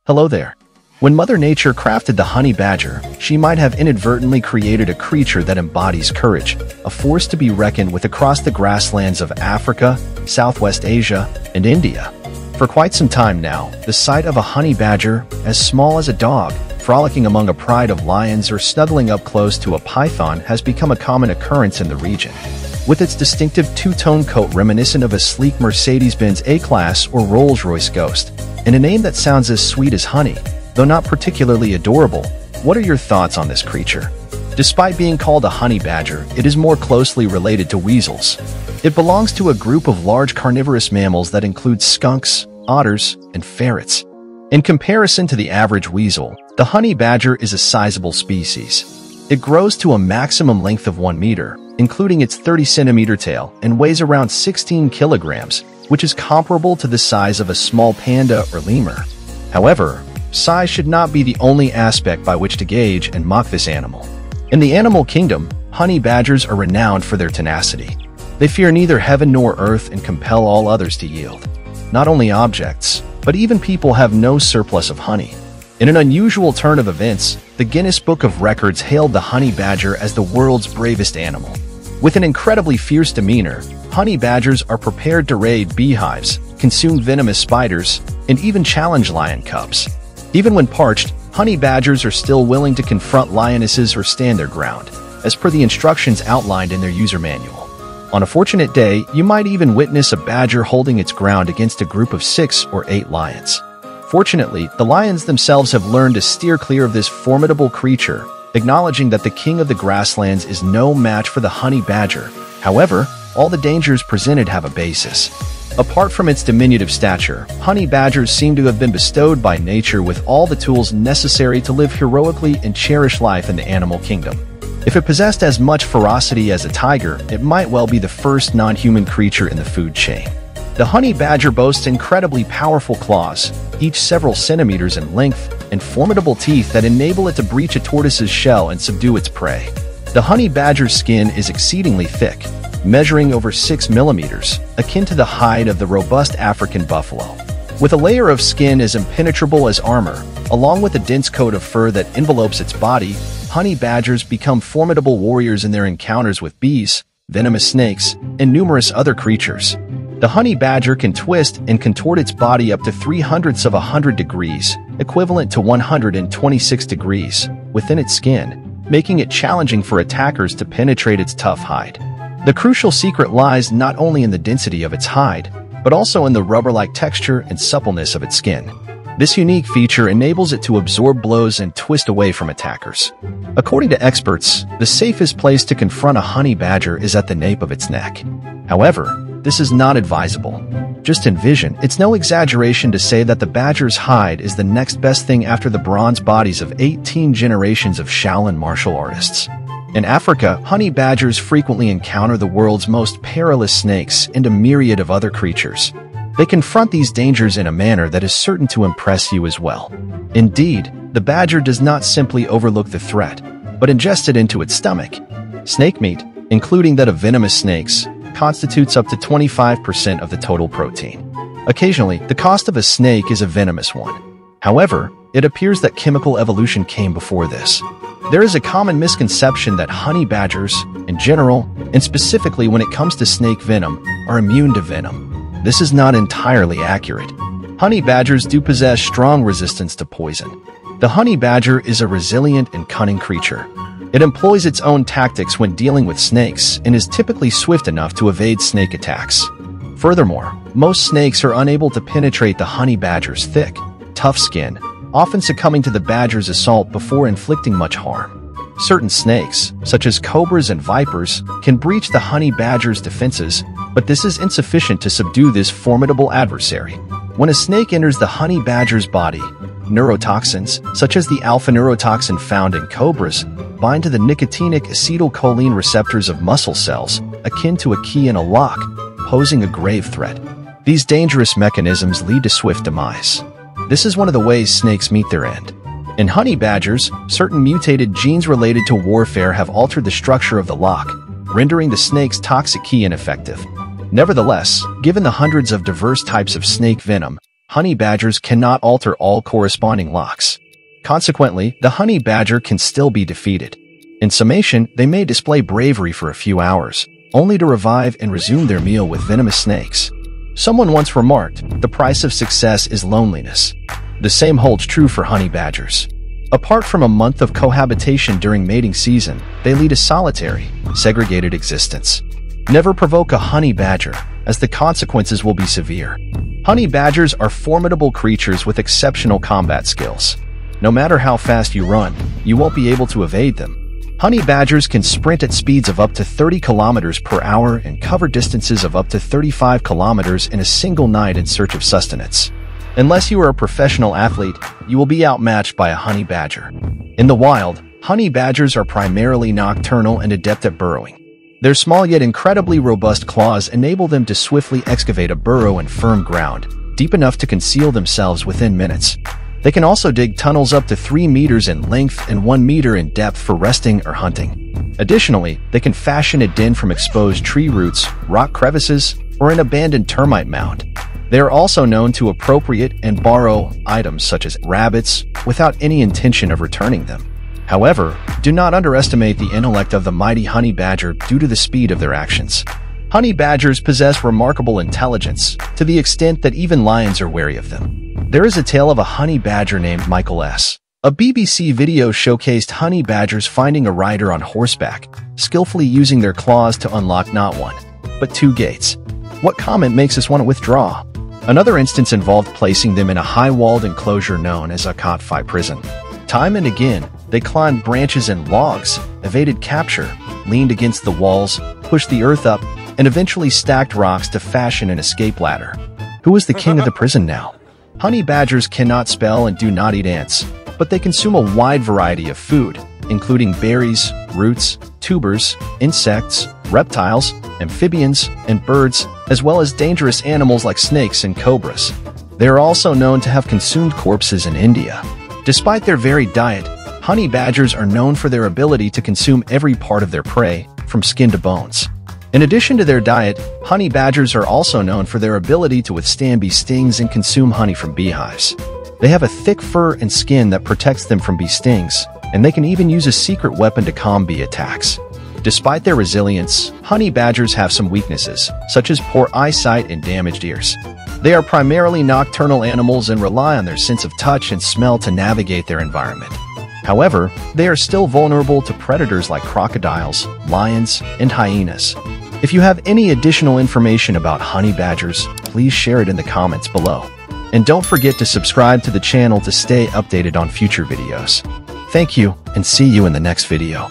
Hello there. When Mother Nature crafted the honey badger, she might have inadvertently created a creature that embodies courage, a force to be reckoned with across the grasslands of Africa, Southwest Asia, and India. For quite some time now, the sight of a honey badger, as small as a dog, frolicking among a pride of lions or snuggling up close to a python has become a common occurrence in the region. With its distinctive two-tone coat reminiscent of a sleek Mercedes-Benz A-Class or Rolls-Royce Ghost, and a name that sounds as sweet as honey, though not particularly adorable, what are your thoughts on this creature? Despite being called a honey badger, it is more closely related to weasels. It belongs to a group of large carnivorous mammals that includes skunks, otters, and ferrets. In comparison to the average weasel, the honey badger is a sizable species. It grows to a maximum length of 1 meter, including its 30-centimeter tail, and weighs around 16 kilograms, which is comparable to the size of a small panda or lemur. However, size should not be the only aspect by which to gauge and mock this animal. In the animal kingdom, honey badgers are renowned for their tenacity. They fear neither heaven nor earth and compel all others to yield. Not only objects, but even people have no surplus of honey. In an unusual turn of events, the Guinness Book of Records hailed the honey badger as the world's bravest animal. With an incredibly fierce demeanor, honey badgers are prepared to raid beehives, consume venomous spiders, and even challenge lion cubs. Even when parched, honey badgers are still willing to confront lionesses or stand their ground, as per the instructions outlined in their user manual. On a fortunate day, you might even witness a badger holding its ground against a group of 6 or 8 lions. Fortunately, the lions themselves have learned to steer clear of this formidable creature, acknowledging that the king of the grasslands is no match for the honey badger. However, all the dangers presented have a basis. Apart from its diminutive stature, honey badgers seem to have been bestowed by nature with all the tools necessary to live heroically and cherish life in the animal kingdom. If it possessed as much ferocity as a tiger, it might well be the first non-human creature in the food chain. The honey badger boasts incredibly powerful claws, each several centimeters in length, and formidable teeth that enable it to breach a tortoise's shell and subdue its prey. The honey badger's skin is exceedingly thick, measuring over 6 millimeters, akin to the hide of the robust African buffalo. With a layer of skin as impenetrable as armor, along with a dense coat of fur that envelopes its body, honey badgers become formidable warriors in their encounters with bees, venomous snakes, and numerous other creatures. The honey badger can twist and contort its body up to 100 degrees, equivalent to 126 degrees, within its skin, making it challenging for attackers to penetrate its tough hide. The crucial secret lies not only in the density of its hide, but also in the rubber-like texture and suppleness of its skin. This unique feature enables it to absorb blows and twist away from attackers. According to experts, the safest place to confront a honey badger is at the nape of its neck. However, this is not advisable. Just envision, it's no exaggeration to say that the badger's hide is the next best thing after the bronze bodies of 18 generations of Shaolin martial artists. In Africa, honey badgers frequently encounter the world's most perilous snakes and a myriad of other creatures. They confront these dangers in a manner that is certain to impress you as well. Indeed, the badger does not simply overlook the threat, but ingests it into its stomach. Snake meat, including that of venomous snakes, constitutes up to 25% of the total protein. Occasionally, the cost of a snake is a venomous one. However, it appears that chemical evolution came before this. There is a common misconception that honey badgers, in general, and specifically when it comes to snake venom, are immune to venom. This is not entirely accurate. Honey badgers do possess strong resistance to poison. The honey badger is a resilient and cunning creature. It employs its own tactics when dealing with snakes and is typically swift enough to evade snake attacks. Furthermore, most snakes are unable to penetrate the honey badger's thick, tough skin, often succumbing to the badger's assault before inflicting much harm. Certain snakes, such as cobras and vipers, can breach the honey badger's defenses, but this is insufficient to subdue this formidable adversary. When a snake enters the honey badger's body, neurotoxins, such as the alpha neurotoxin found in cobras, bind to the nicotinic acetylcholine receptors of muscle cells, akin to a key in a lock, posing a grave threat. These dangerous mechanisms lead to swift demise. This is one of the ways snakes meet their end. In honey badgers, certain mutated genes related to warfare have altered the structure of the lock, rendering the snake's toxic key ineffective. Nevertheless, given the hundreds of diverse types of snake venom, honey badgers cannot alter all corresponding locks. Consequently, the honey badger can still be defeated. In summation, they may display bravery for a few hours, only to revive and resume their meal with venomous snakes. Someone once remarked, the price of success is loneliness. The same holds true for honey badgers. Apart from a month of cohabitation during mating season, they lead a solitary, segregated existence. Never provoke a honey badger, as the consequences will be severe. Honey badgers are formidable creatures with exceptional combat skills. No matter how fast you run, you won't be able to evade them. Honey badgers can sprint at speeds of up to 30 kilometers per hour and cover distances of up to 35 kilometers in a single night in search of sustenance. Unless you are a professional athlete, you will be outmatched by a honey badger. In the wild, honey badgers are primarily nocturnal and adept at burrowing. Their small yet incredibly robust claws enable them to swiftly excavate a burrow in firm ground, deep enough to conceal themselves within minutes. They can also dig tunnels up to 3 meters in length and 1 meter in depth for resting or hunting. Additionally, they can fashion a den from exposed tree roots, rock crevices, or an abandoned termite mound. They are also known to appropriate and borrow items such as rabbits without any intention of returning them. However, do not underestimate the intellect of the mighty honey badger due to the speed of their actions. Honey badgers possess remarkable intelligence, to the extent that even lions are wary of them. There is a tale of a honey badger named Michael S. A BBC video showcased honey badgers finding a rider on horseback, skillfully using their claws to unlock not one, but 2 gates. What comment makes us want to withdraw? Another instance involved placing them in a high-walled enclosure known as a cot-fi prison. Time and again, they climbed branches and logs, evaded capture, leaned against the walls, pushed the earth up, and eventually stacked rocks to fashion an escape ladder. Who is the king of the prison now? Honey badgers cannot spell and do not eat ants, but they consume a wide variety of food, including berries, roots, tubers, insects, reptiles, amphibians, and birds, as well as dangerous animals like snakes and cobras. They are also known to have consumed corpses in India. Despite their varied diet, honey badgers are known for their ability to consume every part of their prey, from skin to bones. In addition to their diet, honey badgers are also known for their ability to withstand bee stings and consume honey from beehives. They have a thick fur and skin that protects them from bee stings, and they can even use a secret weapon to calm bee attacks. Despite their resilience, honey badgers have some weaknesses, such as poor eyesight and damaged ears. They are primarily nocturnal animals and rely on their sense of touch and smell to navigate their environment. However, they are still vulnerable to predators like crocodiles, lions, and hyenas. If you have any additional information about honey badgers, please share it in the comments below. And don't forget to subscribe to the channel to stay updated on future videos. Thank you, and see you in the next video.